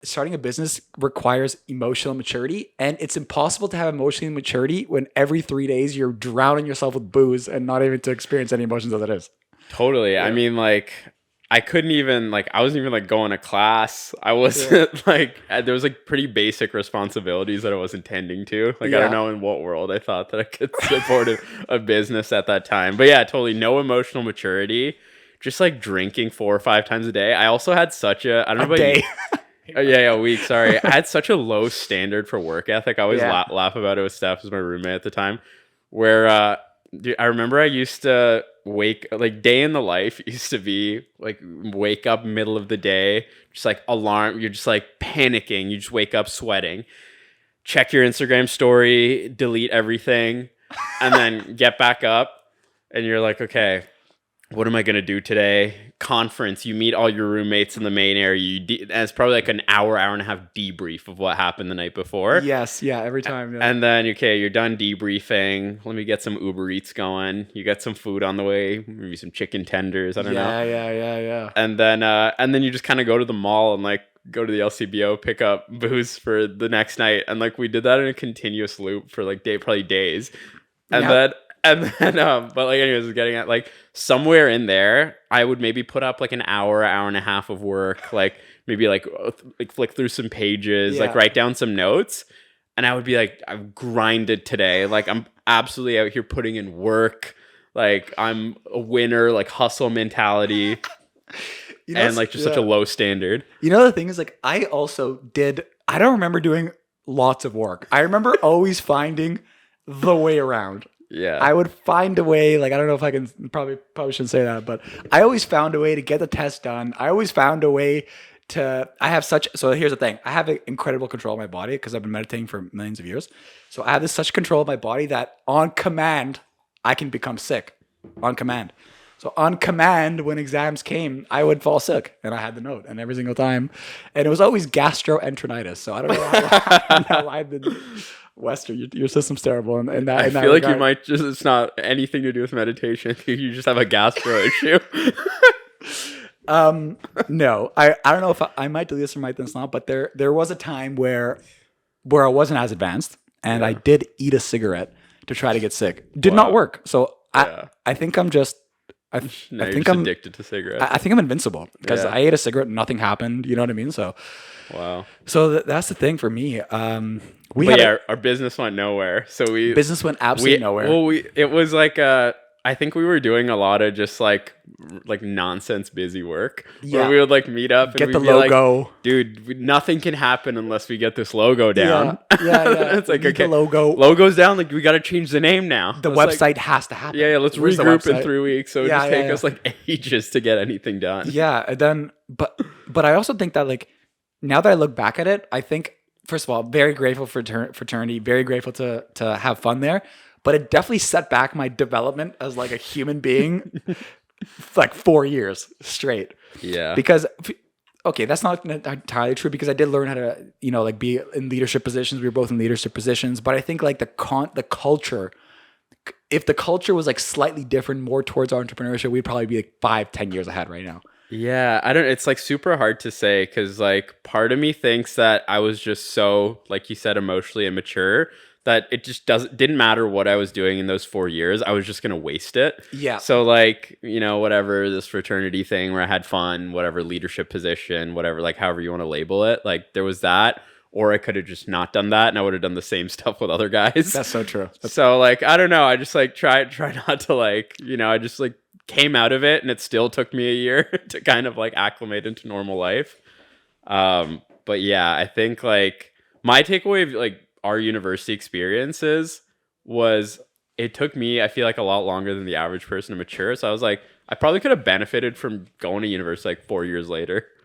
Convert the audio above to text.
starting a business requires emotional maturity, and it's impossible to have emotional maturity when every 3 days you're drowning yourself with booze and not even to experience any emotions as it is. Totally. I Yeah. mean, like, I couldn't even like I wasn't even like going to class. I Yeah. wasn't like there was like pretty basic responsibilities that I wasn't tending to. Like I don't Yeah. know in what world I thought that I could support a business at that time. But yeah, totally no emotional maturity. Just like drinking 4 or 5 times a day. I also had such a I don't A know about you. day. Oh, yeah, a week. Sorry, I had such a low standard for work ethic. I always Yeah. laugh about it with Steph, who's my roommate at the time. Where dude, I remember I used to wake like day in the life used to be like wake up middle of the day, just like alarm. You're just like panicking. You just wake up sweating. Check your Instagram story, delete everything, and then get back up. And you're like, okay, what am I going to do today? Conference. You meet all your roommates in the main area. And it's probably like an hour and a half debrief of what happened the night before. Yes. Yeah. Every time. Yeah. And then, okay, you're done debriefing. Let me get some Uber Eats going. You got some food on the way, maybe some chicken tenders. I don't know. Yeah. And then you just kind of go to the mall and like go to the LCBO, pick up booze for the next night. And like we did that in a continuous loop for like probably days. And Yeah. then but like anyways, getting at like somewhere in there, I would maybe put up like an hour and a half of work, like maybe like flick through some pages, like Yeah. write down some notes, and I would be like, I've grinded today, like I'm absolutely out here putting in work, like I'm a winner, like hustle mentality, and like just such a yeah. low standard. The thing is, like, I don't remember doing lots of work. I remember always finding the way around. Yeah, I would find a way, like, I don't know if I can, probably shouldn't say that, but I always found a way to get the test done. I always found a way so here's the thing. I have incredible control of my body because I've been meditating for millions of years. So I have such control of my body that on command, I can become sick on command. So on command, when exams came, I would fall sick, and I had the note, and every single time, and it was always gastroenteritis. So I don't know why I've been Western. Your system's terrible, and that I in that feel like you regard. might just, it's not anything to do with meditation. You just have a gastro issue. No, I don't know if I might do this or might this not, but there was a time where I wasn't as advanced, and I Yeah. did eat a cigarette to try to get sick. Did not Wow. work. So Yeah. I think I'm just I Now I you're think just I'm addicted to cigarettes. I think I'm invincible because Yeah. I ate a cigarette, nothing happened. You know what I mean? So Wow. that's the thing for me. We But had yeah, our business went nowhere. So business went absolutely nowhere. it was like I think we were doing a lot of just like nonsense busy work Yeah. where we would like meet up and Get we'd the be like, logo. dude, nothing can happen unless we get this logo down. Yeah. It's like, We need the okay, logo. logo's down, like we got to change the name now. The Let's, website has to happen. yeah, let's Where's the regroup in website? 3 weeks. So it Yeah, just take yeah. us like ages to get anything done. Yeah, and then but I also think that, like, now that I look back at it, I think, first of all, very grateful for fraternity, very grateful to have fun there, but it definitely set back my development as like a human being like 4 years straight. Yeah. Because okay, that's not entirely true because I did learn how to, like, be in leadership positions. We were both in leadership positions, but I think like the culture, if the culture was like slightly different, more towards entrepreneurship, we'd probably be like 5-10 years ahead right now. Yeah, I don't, it's like super hard to say because like part of me thinks that I was just so, like you said, emotionally immature that it just didn't matter what I was doing in those 4 years. I was just going to waste it. Yeah. So like, whatever, this fraternity thing where I had fun, whatever leadership position, whatever, like however you want to label it, like there was that, or I could have just not done that and I would have done the same stuff with other guys. That's so true. So like, I don't know. I just like try not to like, I just like came out of it and it still took me a year to kind of like acclimate into normal life. But yeah, I think like my takeaway of like our university experiences was it took me, I feel like, a lot longer than the average person to mature. So I was like, I probably could have benefited from going to university like 4 years later.